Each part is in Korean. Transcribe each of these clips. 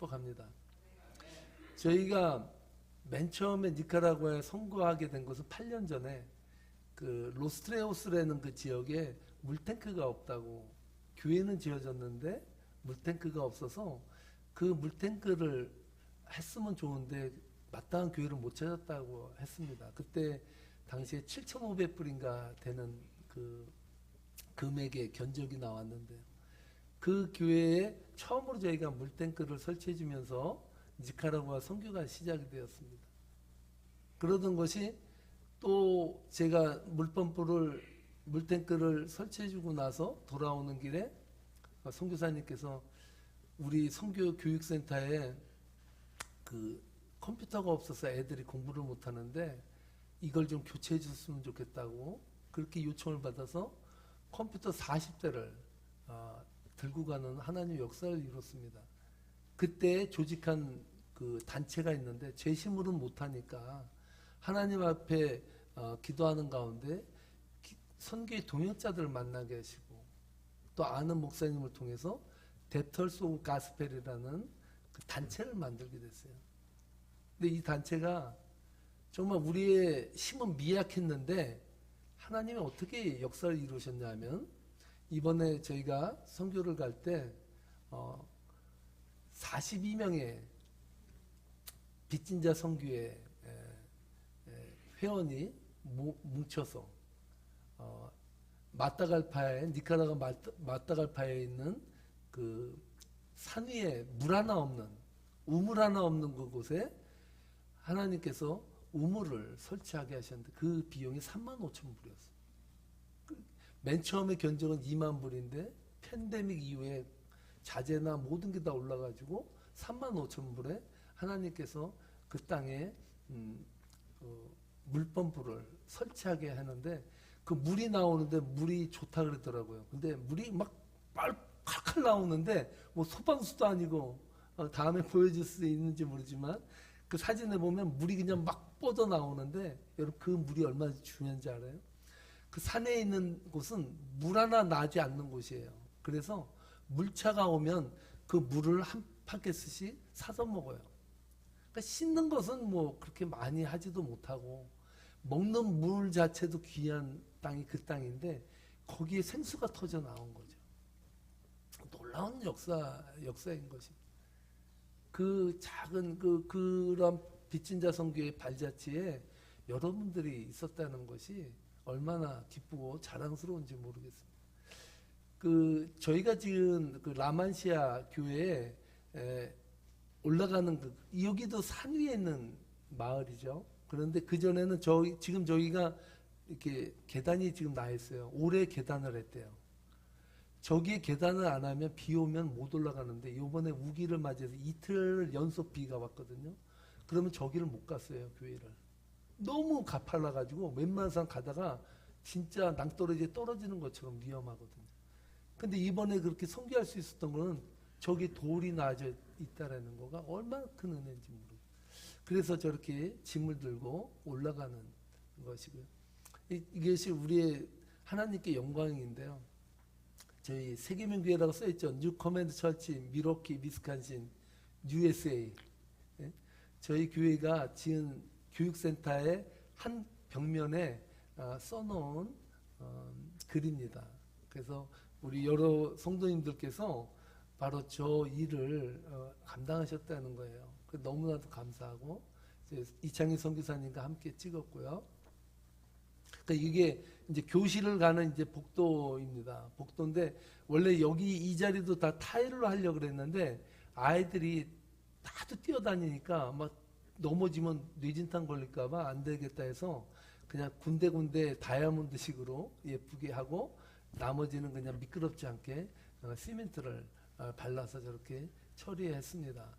싶어 갑니다. 저희가 맨 처음에 니카라구아에 선거하게 된 것은 8년 전에 그 로스트레오스라는 그 지역에 물탱크가 없다고, 교회는 지어졌는데 물탱크가 없어서 그 물탱크를 했으면 좋은데 마땅한 교회를 못 찾았다고 했습니다. 그때 당시에 7,500불인가 되는 그 금액의 견적이 나왔는데요. 그 교회에 처음으로 저희가 물탱크를 설치해 주면서 니카라구아 선교가 시작이 되었습니다. 그러던 것이 또 제가 물탱크를 설치해 주고 나서 돌아오는 길에 선교사님께서 우리 선교 교육센터에 그 컴퓨터가 없어서 애들이 공부를 못 하는데 이걸 좀 교체해 줬으면 좋겠다고 그렇게 요청을 받아서 컴퓨터 40대를 들고 가는 하나님의 역사를 이뤘습니다. 그때 조직한 그 단체가 있는데 제 힘으로는 못하니까 하나님 앞에 기도하는 가운데 선교의 동역자들을 만나게 하시고 또 아는 목사님을 통해서 데터스 오브 가스펠이라는 그 단체를 만들게 됐어요. 근데 이 단체가 정말 우리의 힘은 미약했는데 하나님이 어떻게 역사를 이루셨냐면 이번에 저희가 선교를 갈 때 42명의 빚진 자 선교회 회원이 뭉쳐서 마따갈파에 니카라구아 마따갈파에 있는 그 산 위에 물 하나 없는 우물 하나 없는 그곳에 하나님께서 우물을 설치하게 하셨는데 그 비용이 35,000불이었어요. 맨 처음에 견적은 2만 불인데 팬데믹 이후에 자재나 모든 게 다 올라가지고 35,000불에 하나님께서 그 땅에 물펌프를 설치하게 하는데 그 물이 나오는데 물이 좋다 그러더라고요. 근데 물이 막 칼칼 나오는데 뭐 소방수도 아니고 다음에 보여줄 수 있는지 모르지만 그 사진에 보면 물이 그냥 막 뻗어 나오는데 여러분 그 물이 얼마나 중요한지 알아요? 그 산에 있는 곳은 물 하나 나지 않는 곳이에요. 그래서 물차가 오면 그 물을 한 파켓씩 사서 먹어요. 그러니까 씻는 것은 뭐 그렇게 많이 하지도 못하고 먹는 물 자체도 귀한 땅이 그 땅인데 거기에 생수가 터져 나온 거죠. 놀라운 역사인 것입니다. 그 작은 그런 빚진 자 선교의 발자취에 여러분들이 있었다는 것이 얼마나 기쁘고 자랑스러운지 모르겠습니다. 저희가 지금 그 라만시아 교회에 올라가는 여기도 산 위에 있는 마을이죠. 그런데 그 전에는 지금 저희가 이렇게 계단이 지금 나 있어요. 올해 계단을 했대요. 저기에 계단을 안 하면 비 오면 못 올라가는데 이번에 우기를 맞이해서 이틀 연속 비가 왔거든요. 그러면 저기를 못 갔어요, 교회를. 너무 가팔라가지고 웬만한 사람 가다가 진짜 낭떠러지에 떨어지는 것처럼 위험하거든요. 근데 이번에 그렇게 선교할 수 있었던 거는 저기 돌이 나져 있다라는 거가 얼마나 큰 은혜인지 모르겠어요. 그래서 저렇게 짐을 들고 올라가는 것이고요. 이것이 우리의 하나님께 영광인데요. 저희 세계민교회라고 써있죠. 뉴 커맨드 처치, 미러키, 미스칸신, USA. 예? 저희 교회가 지은 교육센터의 한 벽면에 써놓은 글입니다. 그래서 우리 여러 성도님들께서 바로 저 일을 감당하셨다는 거예요. 너무나도 감사하고 이창희 선교사님과 함께 찍었고요. 그러니까 이게 이제 교실을 가는 이제 복도입니다. 복도인데 원래 여기 이 자리도 다 타일로 하려고 그랬는데 아이들이 다들 뛰어다니니까 막 넘어지면 뇌진탕 걸릴까봐 안 되겠다 해서 그냥 군데군데 다이아몬드식으로 예쁘게 하고 나머지는 그냥 미끄럽지 않게 시멘트를 발라서 저렇게 처리했습니다.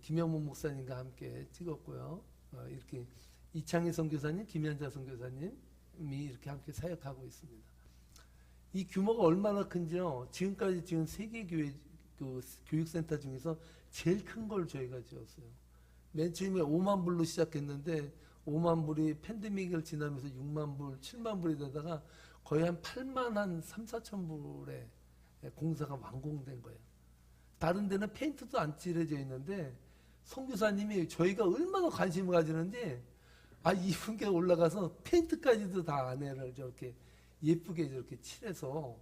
김영문 목사님과 함께 찍었고요. 이렇게 이창희 선교사님, 김현자 선교사님이 이렇게 함께 사역하고 있습니다. 이 규모가 얼마나 큰지요. 지금까지 지금 세계교회 교육센터 중에서 제일 큰 걸 저희가 지었어요. 맨 처음에 5만 불로 시작했는데 5만 불이 팬데믹을 지나면서 6만 불, 7만 불이 되다가 거의 한 8만 한 3, 4천 불의 공사가 완공된 거예요. 다른 데는 페인트도 안 칠해져 있는데 선교사님이 저희가 얼마나 관심을 가지는지 이분께 올라가서 페인트까지도 다 안에를 저렇게 예쁘게 저렇게 칠해서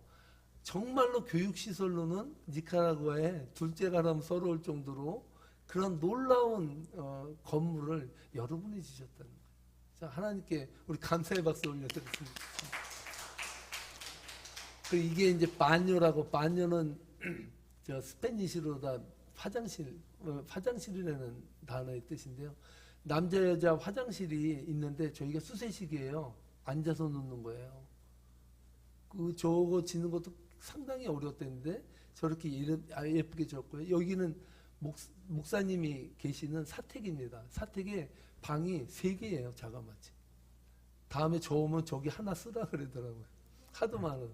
정말로 교육시설로는 니카라구아의 둘째가라면 서러울 정도로 그런 놀라운 건물을 여러분이 지셨다는 거예요. 자, 하나님께 우리 감사의 박수 올려드렸습니다. 이게 이제 바뇨라고, 바뇨는 저 스페니시로다 화장실이라는 단어의 뜻인데요. 남자 여자 화장실이 있는데 저희가 수세식이에요. 앉아서 놓는 거예요. 저거 짓는 것도 상당히 어려웠는데 저렇게 예쁘게 지었고요. 여기는 목사님이 계시는 사택입니다. 사택에 방이 3개예요. 자그마치. 다음에 저 오면 저기 하나 쓰라 그러더라고요. 하도 많아.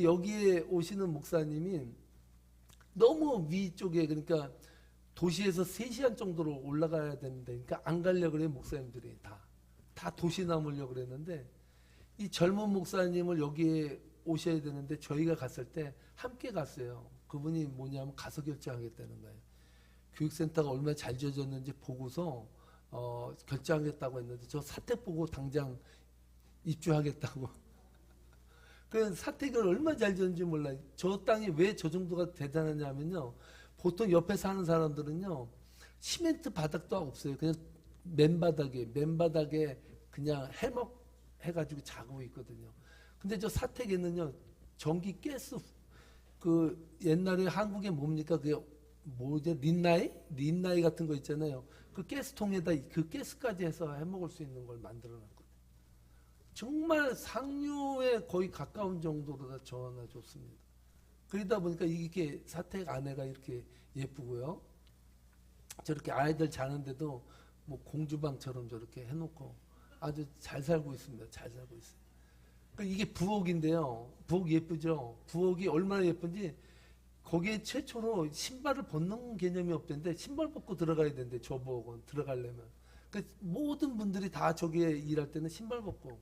여기에 오시는 목사님이 너무 위쪽에, 그러니까 도시에서 3시간 정도로 올라가야 되는데, 그러니까 안 가려고 그래요. 목사님들이 다 도시 남으려고 그랬는데, 이 젊은 목사님을 여기에 오셔야 되는데 저희가 갔을 때 함께 갔어요. 그분이 뭐냐면 가서 결정하겠다는 거예요. 교육센터가 얼마나 잘 지어졌는지 보고서 결정하겠다고 했는데 저 사택 보고 당장 입주하겠다고. 그 사택을 얼마나 잘 지었는지 몰라요. 저 땅이 왜 저 정도가 대단하냐면요. 보통 옆에 사는 사람들은요. 시멘트 바닥도 없어요. 그냥 맨바닥에 그냥 해먹 해가지고 자고 있거든요. 근데 저 사택에는요. 전기 가스, 옛날에 한국에 뭡니까? 그게 뭐죠? 린나이 같은 거 있잖아요. 그 가스통에다 그 가스까지 해서 해먹을 수 있는 걸 만들어놨거든요. 정말 상류에 거의 가까운 정도로 다 전화줬습니다. 그러다 보니까 이게 사택 안에가 이렇게 예쁘고요. 저렇게 아이들 자는데도 뭐 공주방처럼 저렇게 해놓고 아주 잘 살고 있습니다. 잘 살고 있어요. 이게 부엌인데요. 부엌 예쁘죠? 부엌이 얼마나 예쁜지 거기에 최초로 신발을 벗는 개념이 없던데 신발 벗고 들어가야 되는데 저 부엌은 들어가려면. 그러니까 모든 분들이 다 저기에 일할 때는 신발 벗고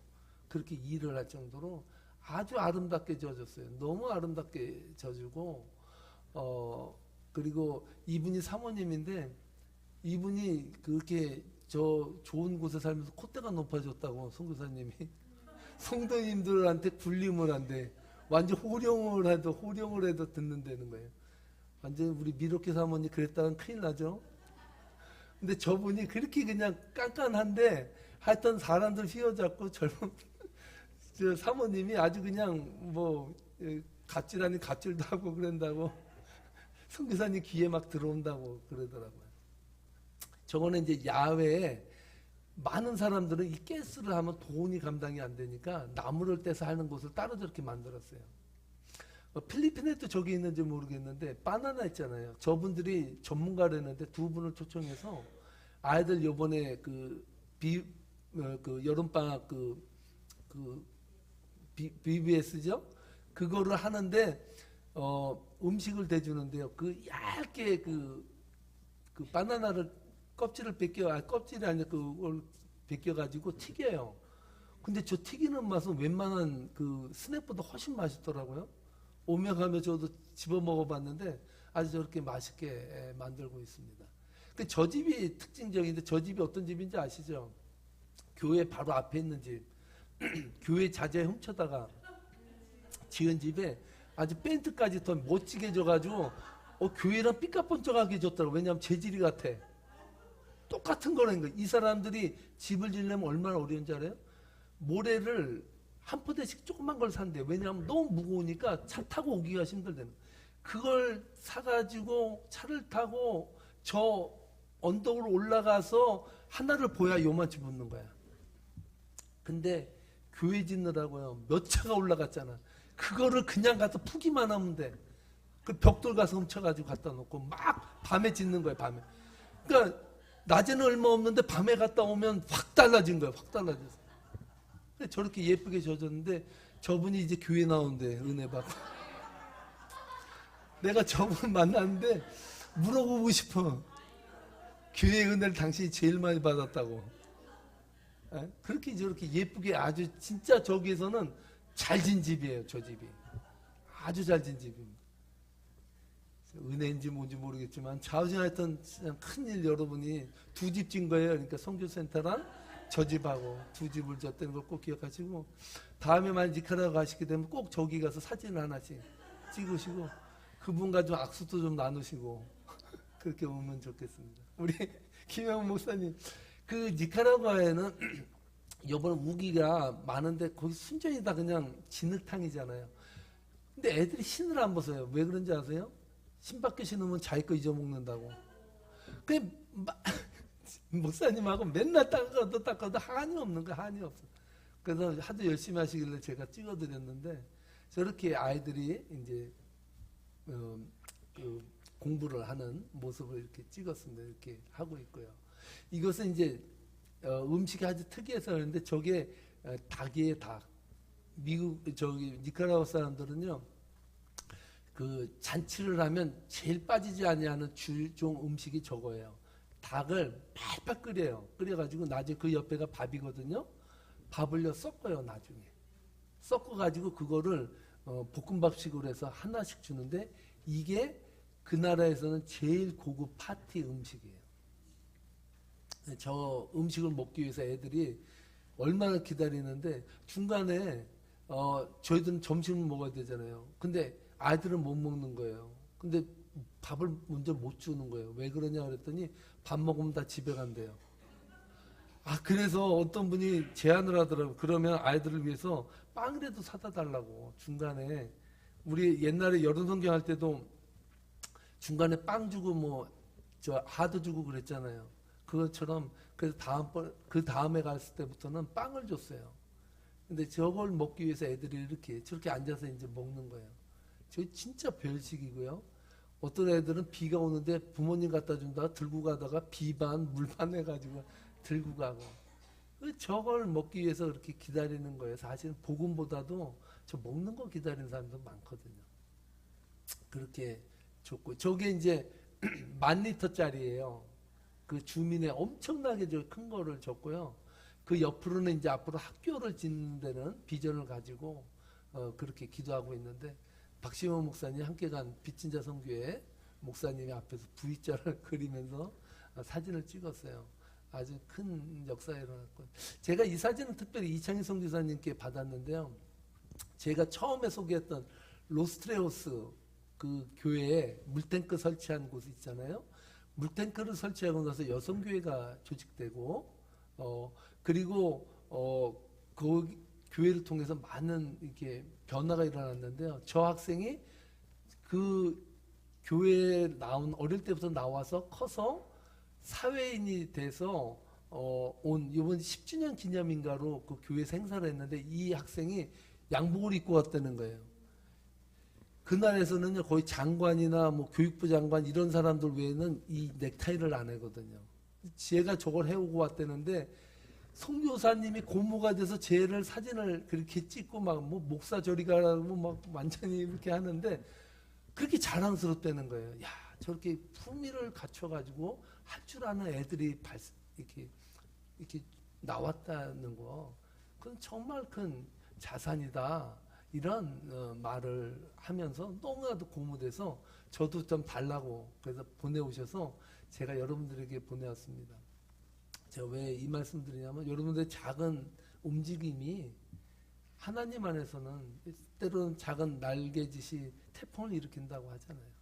그렇게 일을 할 정도로 아주 아름답게 지어졌어요. 너무 아름답게 지어지고 그리고 이분이 사모님인데 이분이 그렇게 저 좋은 곳에 살면서 콧대가 높아졌다고 선교사님이 성도님들한테 굴림을 한대. 완전 호령을 해도 듣는다는 거예요. 완전 우리 미로키 사모님 그랬다간 큰일 나죠. 근데 저분이 그렇게 그냥 깐깐한데 하여튼 사람들 휘어잡고 젊은 저 사모님이 아주 그냥 뭐 갑질 아닌 갑질도 하고 그런다고 선교사님 귀에 막 들어온다고 그러더라고요. 저거는 이제 야외에 많은 사람들은 이 가스를 하면 돈이 감당이 안 되니까 나무를 떼서 하는 곳을 따로 저렇게 만들었어요. 필리핀에도 저기 있는지 모르겠는데 바나나 있잖아요. 저분들이 전문가라는데 2분을 초청해서 아이들 요번에 그 여름방학 BBS죠? 그거를 하는데 음식을 대주는데요. 얇게 그 바나나를 껍질을 껍질이 아니라 그걸 벗겨가지고 튀겨요. 근데 저 튀기는 맛은 웬만한 그 스낵보다 훨씬 맛있더라고요. 오며 가며 저도 집어 먹어봤는데 아주 저렇게 맛있게 만들고 있습니다. 저 집이 특징적인데 저 집이 어떤 집인지 아시죠? 교회 바로 앞에 있는 집. 교회 자재 훔쳐다가 지은 집에 아주 페인트까지 더 멋지게 져가지고 교회랑 삐까뻔쩍하게 졌더라고요. 왜냐하면 재질이 같아. 똑같은 거라는 거예요. 이 사람들이 집을 지으려면 얼마나 어려운지 알아요? 모래를 한 포대씩 조그만 걸 산대요. 왜냐하면 너무 무거우니까 차 타고 오기가 힘들대요. 그걸 사가지고 차를 타고 저 언덕으로 올라가서 하나를 보야 요만치 붙는 거야. 근데 교회 짓느라고요. 몇 차가 올라갔잖아. 그거를 그냥 가서 푸기만 하면 돼. 그 벽돌 가서 훔쳐가지고 갖다 놓고 막 밤에 짓는 거야. 밤에. 그러니까 낮에는 얼마 없는데 밤에 갔다 오면 확 달라진 거야. 확 달라졌어. 저렇게 예쁘게 져졌는데 저분이 이제 교회 나온대. 은혜 받고. 내가 저분 만났는데 물어보고 싶어. 교회 은혜를 당신이 제일 많이 받았다고. 그렇게 저렇게 예쁘게 아주 진짜 저기에서는 잘 진 집이에요. 저 집이. 아주 잘 진 집입니다. 은혜인지 뭔지 모르겠지만 좌우지나했던 큰일 여러분이 두 집 진 거예요. 그러니까 선교센터랑 저 집하고 두 집을 졌다는 걸 꼭 기억하시고 다음에 만약 니카라과 가시게 되면 꼭 저기 가서 사진 하나씩 찍으시고 그분과 좀 악수도 좀 나누시고 그렇게 오면 좋겠습니다. 우리 김영훈 목사님 그 니카라과에는 이번 우기가 많은데 거기 순전히 다 그냥 진흙탕이잖아요. 근데 애들이 신을 안 벗어요. 왜 그런지 아세요? 신밖에 신으면 자기 거 잊어먹는다고. 그 목사님하고 맨날 닦아도 한이 없는 거야. 한이 없어. 그래서 하도 열심히 하시길래 제가 찍어드렸는데 저렇게 아이들이 이제 그 공부를 하는 모습을 이렇게 찍었습니다. 이렇게 하고 있고요. 이것은 이제 음식이 아주 특이해서 그런데 저게 닭이에요, 닭. 미국 저기 니카라과 사람들은요. 그 잔치를 하면 제일 빠지지 아니하는 주종 음식이 저거예요. 닭을 팔팔 끓여요. 끓여가지고 나중에 그 옆에가 밥이거든요. 밥을요 섞어요 나중에. 섞어가지고 그거를 볶음밥식으로 해서 하나씩 주는데 이게 그 나라에서는 제일 고급 파티 음식이에요. 저 음식을 먹기 위해서 애들이 얼마나 기다리는데 중간에 저희들은 점심을 먹어야 되잖아요. 근데 아이들은 못 먹는 거예요. 근데 밥을 먼저 못 주는 거예요. 왜 그러냐 그랬더니 밥 먹으면 다 집에 간대요. 아 그래서 어떤 분이 제안을 하더라고요. 그러면 아이들을 위해서 빵이라도 사다 달라고 중간에 우리 옛날에 여름 성경할 때도 중간에 빵 주고 뭐 저 하도 주고 그랬잖아요. 그것처럼 그래서 그 다음에 갔을 때부터는 빵을 줬어요. 근데 저걸 먹기 위해서 애들이 이렇게 저렇게 앉아서 이제 먹는 거예요. 저 진짜 별식이고요. 어떤 애들은 비가 오는데 부모님 갖다 준다가 들고 가다가 비반 물반 해가지고 들고 가고 저걸 먹기 위해서 그렇게 기다리는 거예요. 사실은 복음보다도 저 먹는 거 기다리는 사람도 많거든요. 그렇게 줬고 저게 이제 10,000리터짜리예요. 그 주민의 엄청나게 큰 거를 줬고요. 그 옆으로는 이제 앞으로 학교를 짓는 데는 비전을 가지고 그렇게 기도하고 있는데 박시원 목사님 함께 간 빚진 자 선교회 목사님이 앞에서 V자를 그리면서 사진을 찍었어요. 아주 큰 역사가 일어났고 제가 이 사진은 특별히 이창희 선교사님께 받았는데요. 제가 처음에 소개했던 로스트레호스 그 교회에 물탱크 설치한 곳이 있잖아요. 물탱크를 설치하고 나서 여성교회가 조직되고 그리고 그 교회를 통해서 많은 이렇게 변화가 일어났는데요. 저 학생이 그 교회에 어릴 때부터 나와서 커서 사회인이 돼서 온 이번 10주년 기념인가로 그 교회 생사를 했는데 이 학생이 양복을 입고 왔다는 거예요. 그날에서는 거의 장관이나 뭐 교육부 장관 이런 사람들 외에는 이 넥타이를 안 하거든요. 제가 저걸 해오고 왔다는데 선교사님이 고모가 돼서 쟤를 사진을 그렇게 찍고 막 뭐 목사 저리 가라고 막 완전히 이렇게 하는데 그렇게 자랑스럽다는 거예요. 야 저렇게 품위를 갖춰가지고 할 줄 아는 애들이 이렇게 나왔다는 거, 그건 정말 큰 자산이다. 이런 말을 하면서 너무나도 고무돼서 저도 좀 달라고 그래서 보내오셔서 제가 여러분들에게 보내왔습니다. 제가 왜 이 말씀 드리냐면 여러분들의 작은 움직임이 하나님 안에서는 때로는 작은 날개짓이 태풍을 일으킨다고 하잖아요.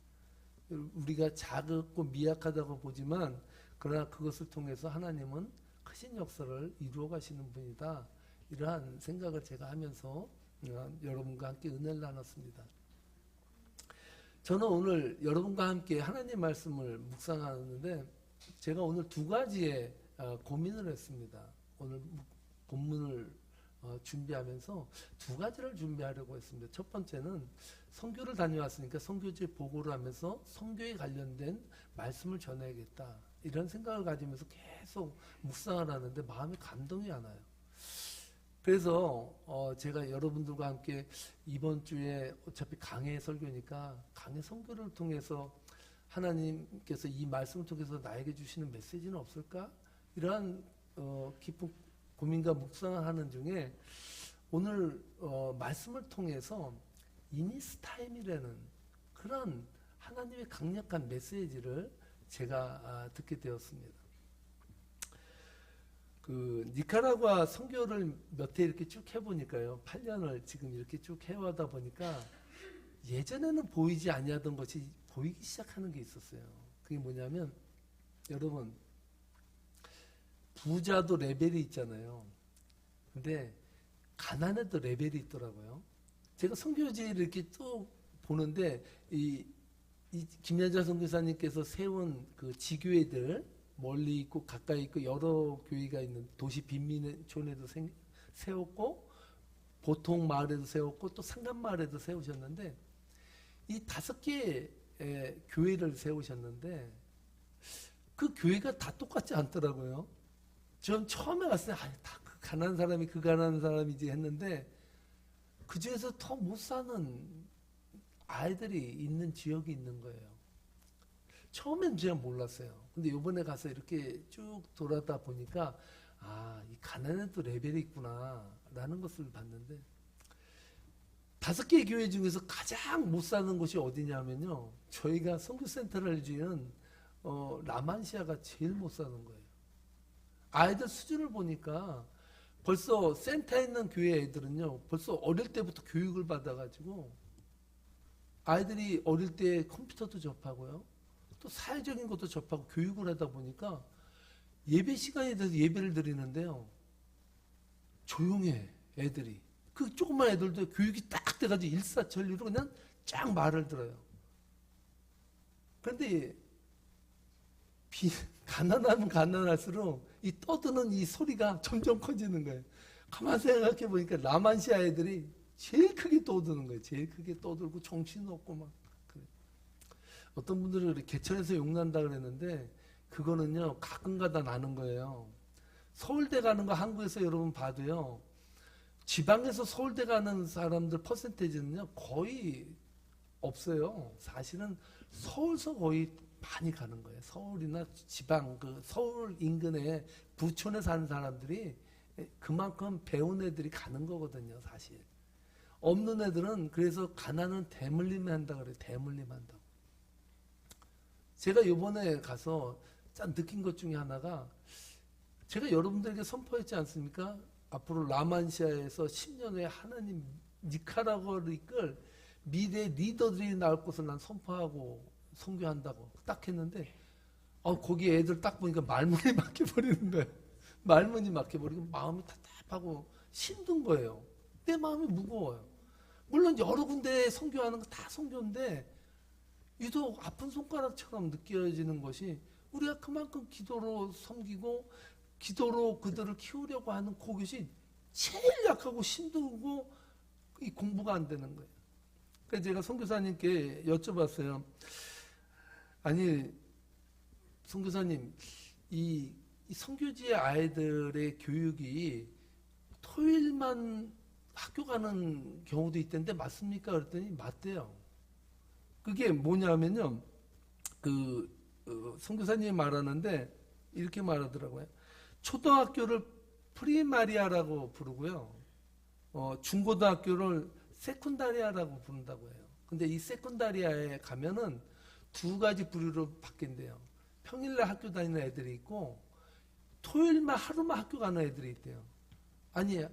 우리가 작고 미약하다고 보지만 그러나 그것을 통해서 하나님은 크신 역사를 이루어 가시는 분이다. 이러한 생각을 제가 하면서 여러분과 함께 은혜를 나눴습니다. 저는 오늘 여러분과 함께 하나님 말씀을 묵상하는데 제가 오늘 두 가지의 고민을 했습니다. 오늘 본문을 준비하면서 두 가지를 준비하려고 했습니다. 첫 번째는 선교를 다녀왔으니까 선교지 보고를 하면서 선교에 관련된 말씀을 전해야겠다. 이런 생각을 가지면서 계속 묵상을 하는데 마음에 감동이 안 와요. 그래서 제가 여러분들과 함께 이번 주에 어차피 강해 설교니까 강해 선교를 통해서 하나님께서 이 말씀을 통해서 나에게 주시는 메시지는 없을까? 이러한 깊은 고민과 묵상을 하는 중에 오늘 말씀을 통해서 이니스타임이라는 그런 하나님의 강력한 메시지를 제가 듣게 되었습니다. 그 니카라과 선교를 몇 해 이렇게 쭉 해보니까요, 8년을 지금 이렇게 쭉 해와다 보니까 예전에는 보이지 아니하던 것이 보이기 시작하는 게 있었어요. 그게 뭐냐면, 여러분, 부자도 레벨이 있잖아요. 근데 가난해도 레벨이 있더라고요. 제가 선교지를 이렇게 쭉 보는데 이 김연자 선교사님께서 세운 그 지교회들, 멀리 있고 가까이 있고 여러 교회가 있는 도시 빈민촌에도 세웠고, 보통 마을에도 세웠고, 또 상간 마을에도 세우셨는데, 이 5개의 교회를 세우셨는데 그 교회가 다 똑같지 않더라고요. 전 처음에 갔을 때 다 그 가난한 사람이 그 가난한 사람이지 했는데, 그 중에서 더 못 사는 아이들이 있는 지역이 있는 거예요. 처음엔 제가 몰랐어요. 근데 이번에 가서 이렇게 쭉 돌아다 보니까 이 가난에도 레벨이 있구나 라는 것을 봤는데, 5개의 교회 중에서 가장 못 사는 곳이 어디냐면요, 저희가 선교센터를 지은 라만시아가 제일 못 사는 거예요. 아이들 수준을 보니까 벌써 센터에 있는 교회 애들은요, 벌써 어릴 때부터 교육을 받아가지고 아이들이 어릴 때 컴퓨터도 접하고요, 또 사회적인 것도 접하고 교육을 하다 보니까 예배 시간에 대해서 예배를 드리는데요, 조용해 애들이. 그 조그만 애들도 교육이 딱 돼가지고 일사천리로 그냥 쫙 말을 들어요. 그런데 가난하면 가난할수록 이 떠드는 이 소리가 점점 커지는 거예요. 가만 생각해 보니까 라만시아 애들이 제일 크게 떠드는 거예요. 제일 크게 떠들고 정신 없고 막 그래. 어떤 분들은 개천에서 욕난다 그랬는데, 그거는요 가끔가다 나는 거예요. 서울대 가는 거 한국에서 여러분 봐도요, 지방에서 서울대 가는 사람들 퍼센테이지는요 거의 없어요. 사실은 서울서 거의 많이 가는 거예요. 서울이나 지방, 그 서울 인근에 부촌에 사는 사람들이 그만큼 배운 애들이 가는 거거든요, 사실. 없는 애들은 그래서 가난은 대물림 한다 그래요. 대물림 한다고. 제가 이번에 가서 짠 느낀 것 중에 하나가, 제가 여러분들에게 선포했지 않습니까? 앞으로 라만시아에서 10년 후에 하나님 니카라과를 이끌 미래 리더들이 나올 것을 난 선포하고 선교한다고 딱 했는데, 거기 애들 딱 보니까 말문이 막혀버리는 거예요. 말문이 막혀버리고 마음이 답답하고 힘든 거예요. 내 마음이 무거워요. 물론 여러 군데 선교하는 거 다 선교인데, 유독 아픈 손가락처럼 느껴지는 것이, 우리가 그만큼 기도로 섬기고 기도로 그들을 키우려고 하는 그것이 제일 약하고 힘들고 이 공부가 안 되는 거예요. 그래서 제가 선교사님께 여쭤봤어요. 아니, 선교사님, 이 선교지의 아이들의 교육이 토요일만 학교 가는 경우도 있던데 맞습니까? 그랬더니 맞대요. 그게 뭐냐면요, 선교사님이 말하는데 이렇게 말하더라고요. 초등학교를 프리마리아라고 부르고요, 중고등학교를 세쿤다리아라고 부른다고 해요. 근데 이 세쿤다리아에 가면은 2가지 부류로 바뀐대요. 평일날 학교 다니는 애들이 있고, 토요일만 하루만 학교 가는 애들이 있대요. 아니,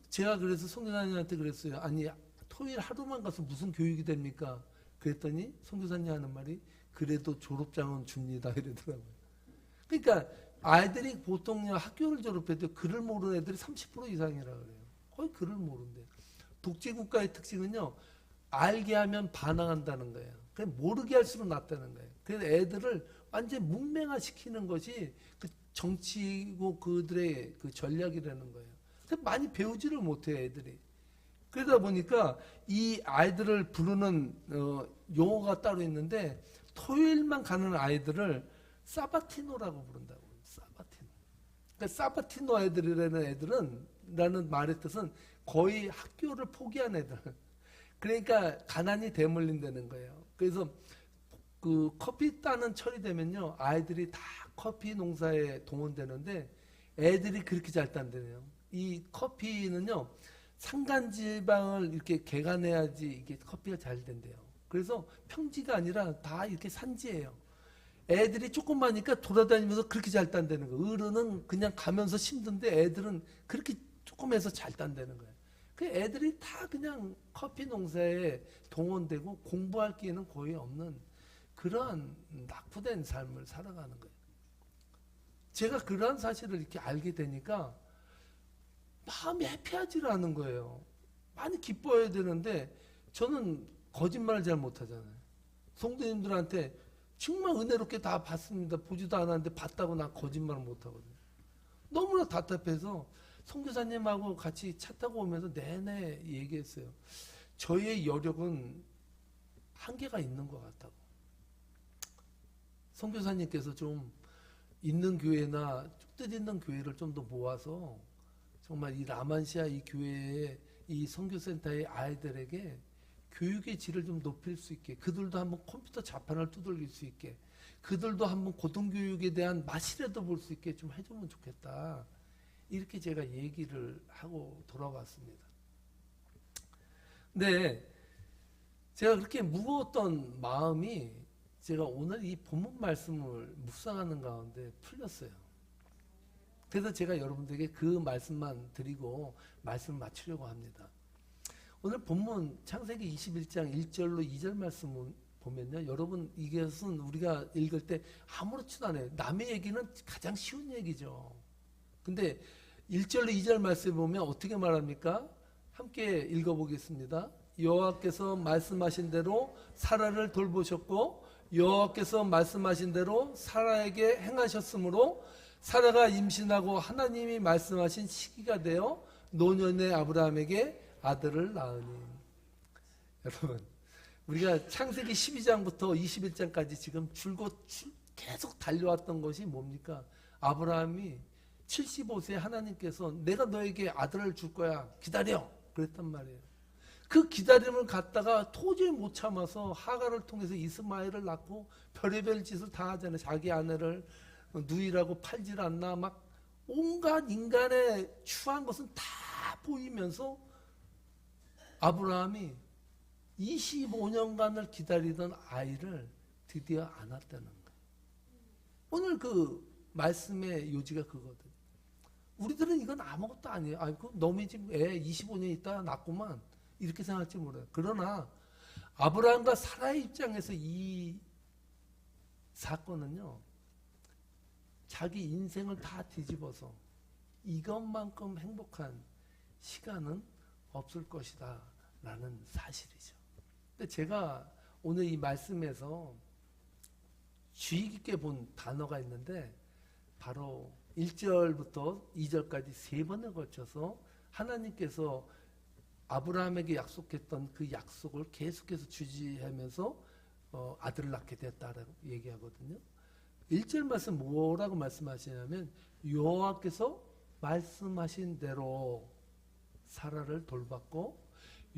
제가 그래서 선교사님한테 그랬어요. 아니, 토요일 하루만 가서 무슨 교육이 됩니까? 그랬더니 선교사님 하는 말이, 그래도 졸업장은 줍니다 이러더라고요. 그러니까 아이들이 보통 학교를 졸업해도 글을 모르는 애들이 30% 이상이라 그래요. 거의 글을 모른대요. 독재국가의 특징은요, 알게 하면 반항한다는 거예요. 그냥 모르게 할수록 낫다는 거예요. 그래서 애들을 완전 문맹화시키는 것이 그 정치고 그들의 그 전략이라는 거예요. 많이 배우지를 못해요, 애들이. 그러다 보니까 이 아이들을 부르는 용어가 따로 있는데, 토요일만 가는 아이들을 사바티노라고 부른다고. 사바티노. 그러니까 사바티노 애들이라는 애들은, 라는 말의 뜻은 거의 학교를 포기한 애들. 그러니까 가난이 대물림되는 거예요. 그래서 그 커피 따는 철이 되면요, 아이들이 다 커피 농사에 동원되는데 애들이 그렇게 잘 딴대요. 이 커피는요, 산간지방을 이렇게 개간해야지 이게 커피가 잘 된대요. 그래서 평지가 아니라 다 이렇게 산지예요. 애들이 조금만니까 돌아다니면서 그렇게 잘 딴다는 거예요. 어른은 그냥 가면서 힘든데 애들은 그렇게 조금 해서 잘 딴다는 거예요. 그 애들이 다 그냥 커피 농사에 동원되고 공부할 기회는 거의 없는 그러한 낙후된 삶을 살아가는 거예요. 제가 그러한 사실을 이렇게 알게 되니까 마음이 해피하지를 않은 거예요. 많이 기뻐해야 되는데 저는 거짓말을 잘 못하잖아요. 성도님들한테 정말 은혜롭게 다 봤습니다. 보지도 않았는데 봤다고 나 거짓말을 못하거든요. 너무나 답답해서 선교사님하고 같이 차 타고 오면서 내내 얘기했어요. 저희의 여력은 한계가 있는 것 같다고. 선교사님께서 좀 있는 교회나 쭉들 있는 교회를 좀 더 모아서 정말 이 라만시아 이 교회의 이 선교센터의 아이들에게 교육의 질을 좀 높일 수 있게, 그들도 한번 컴퓨터 자판을 두들길 수 있게, 그들도 한번 고등교육에 대한 맛이라도 볼 수 있게 좀 해주면 좋겠다. 이렇게 제가 얘기를 하고 돌아왔습니다. 근데 제가 그렇게 무거웠던 마음이 제가 오늘 이 본문 말씀을 묵상하는 가운데 풀렸어요. 그래서 제가 여러분들에게 그 말씀만 드리고 말씀을 마치려고 합니다. 오늘 본문 창세기 21장 1절로 2절 말씀 보면요. 여러분 이것은 우리가 읽을 때 아무렇지도 않아요. 남의 얘기는 가장 쉬운 얘기죠. 근데 1절로 2절 말씀에 보면 어떻게 말합니까? 함께 읽어보겠습니다. 여호와께서 말씀하신 대로 사라를 돌보셨고 여호와께서 말씀하신 대로 사라에게 행하셨으므로 사라가 임신하고 하나님이 말씀하신 시기가 되어 노년의 아브라함에게 아들을 낳으니. 여러분 우리가 창세기 12장부터 21장까지 지금 줄곧 계속 달려왔던 것이 뭡니까? 아브라함이 75세 하나님께서 내가 너에게 아들을 줄 거야 기다려 그랬단 말이에요. 그 기다림을 갖다가 도저히 못 참아서 하갈을 통해서 이스마엘을 낳고 별의별 짓을 다 하잖아요. 자기 아내를 누이라고 팔질 않나 막 온갖 인간의 추한 것은 다 보이면서 아브라함이 25년간을 기다리던 아이를 드디어 안았다는 거예요. 오늘 그 말씀의 요지가 그거거든요. 우리들은 이건 아무것도 아니에요. 아이고 너무 지금 애 25년 있다가 낳구만 이렇게 생각할지 몰라요. 그러나 아브라함과 사라의 입장에서 이 사건은요. 자기 인생을 다 뒤집어서 이것만큼 행복한 시간은 없을 것이다 라는 사실이죠. 근데 제가 오늘 이 말씀에서 주의 깊게 본 단어가 있는데 바로 1절부터 2절까지 세 번에 걸쳐서 하나님께서 아브라함에게 약속했던 그 약속을 계속해서 주지하면서 아들을 낳게 됐다라고 얘기하거든요. 1절 말씀 뭐라고 말씀하시냐면 여호와께서 말씀하신 대로 사라를 돌봤고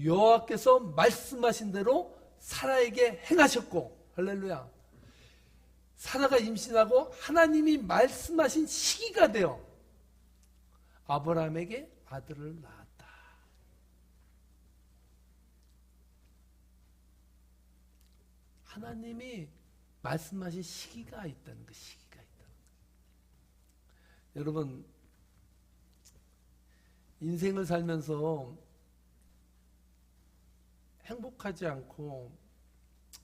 여호와께서 말씀하신 대로 사라에게 행하셨고 할렐루야. 사라가 임신하고 하나님이 말씀하신 시기가 되어 아브라함에게 아들을 낳았다. 하나님이 말씀하신 시기가 있다는 거, 시기가 있다는 거. 여러분, 인생을 살면서 행복하지 않고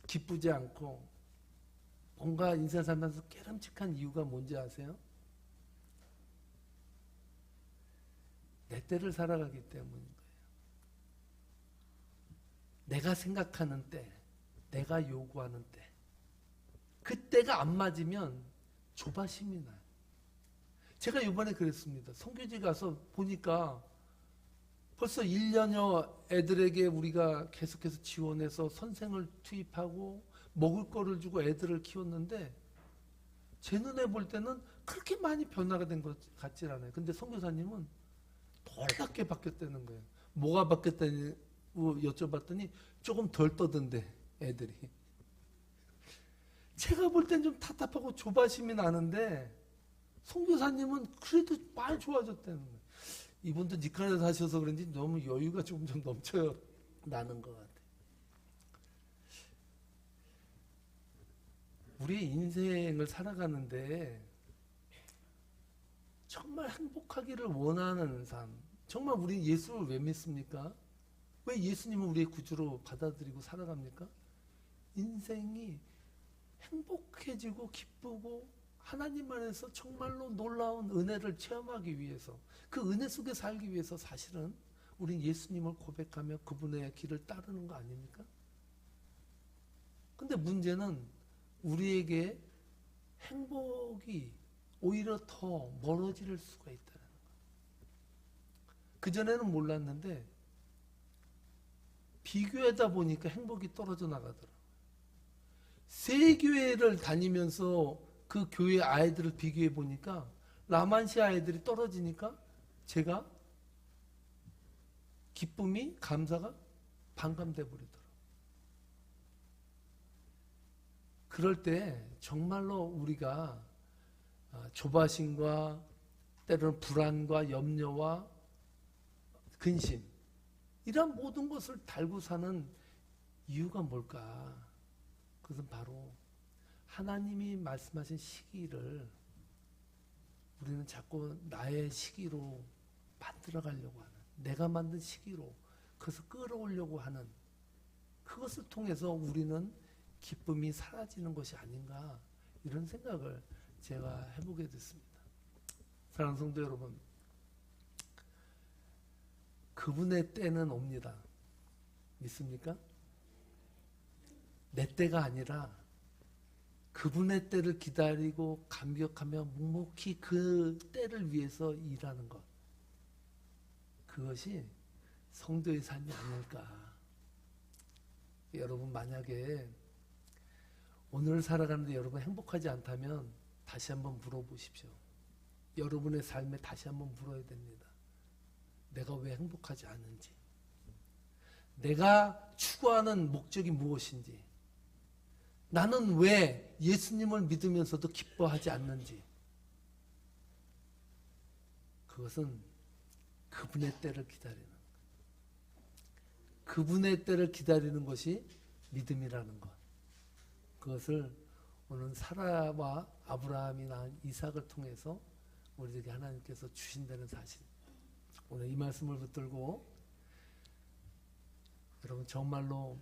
기쁘지 않고 뭔가 인생 살면서 깨름직한 이유가 뭔지 아세요? 내 때를 살아가기 때문인 거예요. 내가 생각하는 때, 내가 요구하는 때, 그때가 안 맞으면 조바심이 나요. 제가 이번에 그랬습니다. 선교지 가서 보니까 벌써 1년여 애들에게 우리가 계속해서 지원해서 선생을 투입하고 먹을 거를 주고 애들을 키웠는데 제 눈에 볼 때는 그렇게 많이 변화가 된 것 같지 않아요. 근데 선교사님은 놀랍게 바뀌었다는 거예요. 뭐가 바뀌었다고 여쭤봤더니 조금 덜 떠든대 애들이. 제가 볼 땐 좀 답답하고 조바심이 나는데 선교사님은 그래도 많이 좋아졌다는 거예요. 이분도 니카라에 사셔서 그런지 너무 여유가 조금 좀 넘쳐 나는 것 같아요. 우리의 인생을 살아가는데 정말 행복하기를 원하는 삶. 정말 우리 예수를 왜 믿습니까? 왜 예수님을 우리의 구주로 받아들이고 살아갑니까? 인생이 행복해지고 기쁘고 하나님 안에서 정말로 놀라운 은혜를 체험하기 위해서, 그 은혜 속에 살기 위해서 사실은 우린 예수님을 고백하며 그분의 길을 따르는 거 아닙니까? 근데 문제는 우리에게 행복이 오히려 더 멀어질 수가 있다는 거. 그전에는 몰랐는데 비교하다 보니까 행복이 떨어져 나가더라고요. 세 교회를 다니면서 그 교회 아이들을 비교해 보니까 라만시 아이들이 떨어지니까 제가 기쁨이, 감사가 반감돼 버리더라고요. 그럴 때 정말로 우리가 조바심과 때로는 불안과 염려와 근심, 이런 모든 것을 달고 사는 이유가 뭘까? 그것은 바로 하나님이 말씀하신 시기를 우리는 자꾸 나의 시기로 만들어 가려고 하는, 내가 만든 시기로 그것을 끌어오려고 하는, 그것을 통해서 우리는 기쁨이 사라지는 것이 아닌가, 이런 생각을 제가 해보게 됐습니다. 사랑하는 성도 여러분, 그분의 때는 옵니다. 믿습니까? 내 때가 아니라 그분의 때를 기다리고 감격하며 묵묵히 그 때를 위해서 일하는 것, 그것이 성도의 삶이 아닐까. 여러분, 만약에 오늘 살아가는데 여러분 행복하지 않다면 다시 한번 물어보십시오. 여러분의 삶에 다시 한번 물어야 됩니다. 내가 왜 행복하지 않은지, 내가 추구하는 목적이 무엇인지, 나는 왜 예수님을 믿으면서도 기뻐하지 않는지. 그것은 그분의 때를 기다리는, 그분의 때를 기다리는 것이 믿음이라는 것. 그것을 오늘 사라와 아브라함이 낳은 이삭을 통해서 우리에게 하나님께서 주신다는 사실. 오늘 이 말씀을 붙들고 여러분 정말로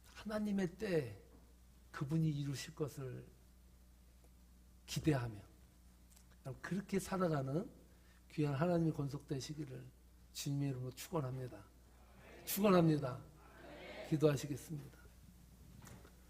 하나님의 때 그분이 이루실 것을 기대하며 그렇게 살아가는 귀한 하나님의 권속되시기를 주님의 이름으로 축원합니다. 축원합니다. 기도하시겠습니다.